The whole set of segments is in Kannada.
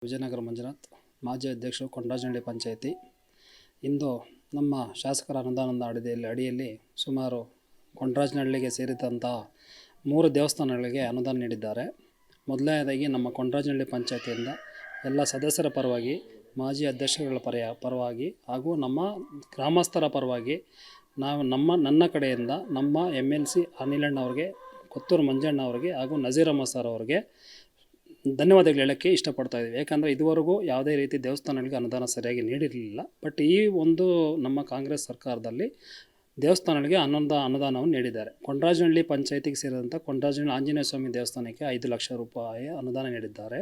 ವಿಜಯನಗರ ಮಂಜುನಾಥ್, ಮಾಜಿ ಅಧ್ಯಕ್ಷರು, ಕೊಂಡರಾಜನಹಳ್ಳಿ ಪಂಚಾಯಿತಿ. ಇಂದು ನಮ್ಮ ಶಾಸಕರ ಅನುದಾನದ ಅಡಿಯಲ್ಲಿ ಸುಮಾರು ಕೊಂಡರಾಜನಹಳ್ಳಿಗೆ ಸೇರಿದಂಥ 3 ದೇವಸ್ಥಾನಗಳಿಗೆ ಅನುದಾನ ನೀಡಿದ್ದಾರೆ. ಮೊದಲನೇದಾಗಿ ನಮ್ಮ ಕೊಂಡರಾಜನಹಳ್ಳಿ ಪಂಚಾಯಿತಿಯಿಂದ ಎಲ್ಲ ಸದಸ್ಯರ ಪರವಾಗಿ, ಮಾಜಿ ಅಧ್ಯಕ್ಷರುಗಳ ಪರವಾಗಿ ಹಾಗೂ ನಮ್ಮ ಗ್ರಾಮಸ್ಥರ ಪರವಾಗಿ ನನ್ನ ಕಡೆಯಿಂದ ನಮ್ಮ MLC ಅನಿಲಣ್ಣ ಅವರಿಗೆ, ಕೊತ್ತೂರು ಮಂಜಣ್ಣ ಅವರಿಗೆ ಹಾಗೂ ನಜೀರ್ ಅಹಮದ್ ಸರ್ ಅವರಿಗೆ ಧನ್ಯವಾದಗಳು ಹೇಳೋಕ್ಕೆ ಇಷ್ಟಪಡ್ತಾಯಿದ್ದೀವಿ. ಯಾಕಂದರೆ ಇದುವರೆಗೂ ಯಾವುದೇ ರೀತಿ ದೇವಸ್ಥಾನಗಳಿಗೆ ಅನುದಾನ ಸರಿಯಾಗಿ ನೀಡಿರಲಿಲ್ಲ. ಬಟ್ ಈ ಒಂದು ನಮ್ಮ ಕಾಂಗ್ರೆಸ್ ಸರ್ಕಾರದಲ್ಲಿ ದೇವಸ್ಥಾನಗಳಿಗೆ ಅನುದಾನವನ್ನು ನೀಡಿದ್ದಾರೆ. ಕೊಂಡರಾಜನಹಳ್ಳಿ ಪಂಚಾಯಿತಿಗೆ ಸೇರಿದಂಥ ಕೊಂಡರಾಜನಹಳ್ಳಿ ಆಂಜನೇಯ ಸ್ವಾಮಿ ದೇವಸ್ಥಾನಕ್ಕೆ 5 ಲಕ್ಷ ರೂಪಾಯಿ ಅನುದಾನ ನೀಡಿದ್ದಾರೆ.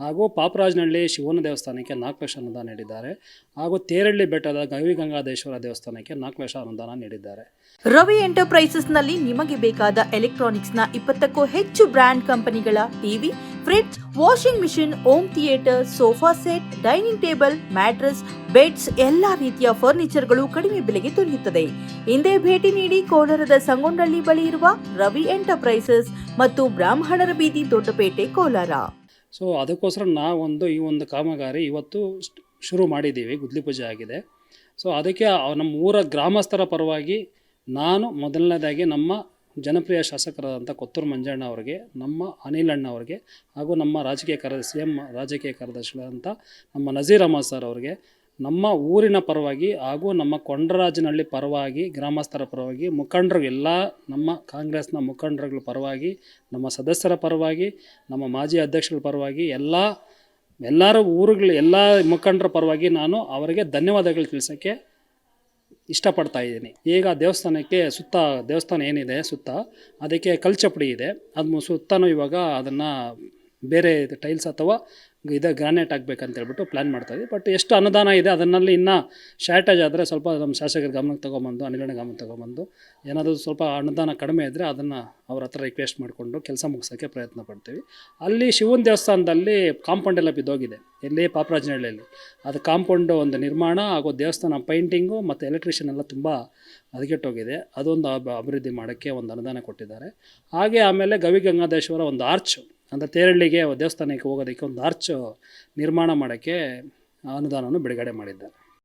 ಹಾಗೂ ಪಾಪರಾಜನಹಳ್ಳಿ ಶಿವನ ದೇವಸ್ಥಾನಕ್ಕೆ 4 ಲಕ್ಷ ಅನುದಾನ ನೀಡಿದ್ದಾರೆ. ಹಾಗೂ ತೇರಳ್ಳಿ ಬೆಟ್ಟದ ಗವಿಗಂಗಾಧೇಶ್ವರ ದೇವಸ್ಥಾನಕ್ಕೆ 4 ಲಕ್ಷ ಅನುದಾನ ನೀಡಿದ್ದಾರೆ. ರವಿ ಎಂಟರ್ಪ್ರೈಸಸ್ನಲ್ಲಿ ನಿಮಗೆ ಬೇಕಾದ ಎಲೆಕ್ಟ್ರಾನಿಕ್ಸ್ನ 20ಕ್ಕೂ ಹೆಚ್ಚು ಬ್ರ್ಯಾಂಡ್ ಕಂಪನಿಗಳ TV, fridge, washing machine, home theatre, sofa set, dining table, mattress, beds, ಎಲ್ಲಾ ರೀತಿಯ ಫರ್ನಿಚರ್ಗಳು ಕಡಿಮೆ ಬೆಲೆಗೆ ದೊರೆಯುತ್ತದೆ. ಹಿಂದೆ ಭೇಟಿ ನೀಡಿ ಕೋಲಾರದ ಸಂಗೊಂಡಳ್ಳಿ ಬಳಿ ಇರುವ ರವಿ ಎಂಟರ್ಪ್ರೈಸಸ್ ಮತ್ತು ಬ್ರಾಹ್ಮಣರ ಬೀದಿ, ದೊಡ್ಡಪೇಟೆ, ಕೋಲಾರ. ಸೊ ಅದಕ್ಕೋಸ್ಕರ ಈ ಒಂದು ಕಾಮಗಾರಿ ಇವತ್ತು ಶುರು ಮಾಡಿದ್ದೀವಿ. ಗುದ್ಲಿ ಪೂಜೆ ಆಗಿದೆ. ಸೊ ಅದಕ್ಕೆ ನಮ್ಮ ಊರ ಗ್ರಾಮಸ್ಥರ ಪರವಾಗಿ ನಾನು ಮೊದಲನೇದಾಗಿ ನಮ್ಮ ಜನಪ್ರಿಯ ಶಾಸಕರಾದಂಥ ಕೊತ್ತೂರು ಮಂಜಣ್ಣ ಅವರಿಗೆ, ನಮ್ಮ ಅನಿಲಣ್ಣ ಅವರಿಗೆ ಹಾಗೂ ನಮ್ಮ CM ರಾಜಕೀಯ ಕಾರ್ಯದರ್ಶಿಗಳಂಥ ನಮ್ಮ ನಜೀರ್ ಅಹಮದ್ ಸರ್ ಅವರಿಗೆ, ನಮ್ಮ ಊರಿನ ಪರವಾಗಿ ಹಾಗೂ ನಮ್ಮ ಕೊಂಡರಾಜನಹಳ್ಳಿ ಪರವಾಗಿ, ಗ್ರಾಮಸ್ಥರ ಪರವಾಗಿ, ಮುಖಂಡರು ಎಲ್ಲ ನಮ್ಮ ಕಾಂಗ್ರೆಸ್ನ ಮುಖಂಡರುಗಳ ಪರವಾಗಿ, ನಮ್ಮ ಸದಸ್ಯರ ಪರವಾಗಿ, ನಮ್ಮ ಮಾಜಿ ಅಧ್ಯಕ್ಷರ ಪರವಾಗಿ, ಎಲ್ಲರ ಊರುಗಳ ಎಲ್ಲ ಮುಖಂಡರ ಪರವಾಗಿ ನಾನು ಅವರಿಗೆ ಧನ್ಯವಾದಗಳು ತಿಳಿಸೋಕ್ಕೆ ಇಷ್ಟಪಡ್ತಾ ಇದ್ದೀನಿ. ಈಗ ದೇವಸ್ಥಾನಕ್ಕೆ ದೇವಸ್ಥಾನ ಏನಿದೆ ಅದಕ್ಕೆ ಕಲ್ಚಪಡಿ ಇದೆ. ಅದು ಸುತ್ತಲೂ ಇವಾಗ ಅದನ್ನು ಬೇರೆ ಟೈಲ್ಸ್ ಅಥವಾ ಗ್ರಾನೈಟ್ ಆಗಬೇಕಂತ ಹೇಳ್ಬಿಟ್ಟು ಪ್ಲ್ಯಾನ್ ಮಾಡ್ತಾಯಿದ್ವಿ. ಬಟ್ ಎಷ್ಟು ಅನುದಾನ ಇದೆ ಅದನ್ನಲ್ಲಿ ಇನ್ನೂ ಶಾರ್ಟೇಜ್ ಆದರೆ ಸ್ವಲ್ಪ ನಮ್ಮ ಶಾಸಕರ ಗಮನಕ್ಕೆ ತೊಗೊಂಬಂದು, ಅನಿಲಣ್ಣ ಗಮನಕ್ಕೆ ತೊಗೊಂಬಂದು, ಏನಾದರೂ ಸ್ವಲ್ಪ ಅನುದಾನ ಕಡಿಮೆ ಇದ್ದರೆ ಅದನ್ನು ಅವ್ರ ಹತ್ರ ರಿಕ್ವೆಸ್ಟ್ ಮಾಡಿಕೊಂಡು ಕೆಲಸ ಮುಗಿಸೋಕ್ಕೆ ಪ್ರಯತ್ನ ಪಡ್ತೀವಿ. ಅಲ್ಲಿ ಶಿವನ ದೇವಸ್ಥಾನದಲ್ಲಿ ಕಾಂಪೌಂಡ್ ಎಲ್ಲ ಬಿದ್ದೋಗಿದೆ. ಎಲ್ಲಿ ಪಾಪರಾಜನಹಳ್ಳಿಯಲ್ಲಿ ಅದು ಕಾಂಪೌಂಡು ಒಂದು ನಿರ್ಮಾಣ ಹಾಗೂ ದೇವಸ್ಥಾನ ಪೈಂಟಿಂಗು ಮತ್ತು ಎಲೆಕ್ಟ್ರಿಷಿಯನ್ ಎಲ್ಲ ತುಂಬ ಹದಗೆಟ್ಟೋಗಿದೆ. ಅದೊಂದು ಅಭಿವೃದ್ಧಿ ಮಾಡೋಕ್ಕೆ ಒಂದು ಅನುದಾನ ಕೊಟ್ಟಿದ್ದಾರೆ. ಹಾಗೆ ಆಮೇಲೆ ಗವಿಗಂಗಾಧೇಶ್ವರ ಒಂದು ಆರ್ಚ್ ಅಂದರೆ ತೇರಳ್ಳಿಗೆ ದೇವಸ್ಥಾನಕ್ಕೆ ಹೋಗೋದಕ್ಕೆ ಒಂದು ಆರ್ಚ್ ನಿರ್ಮಾಣ ಮಾಡೋಕ್ಕೆ ಅನುದಾನವನ್ನು ಬಿಡುಗಡೆ ಮಾಡಿದ್ದಾರೆ.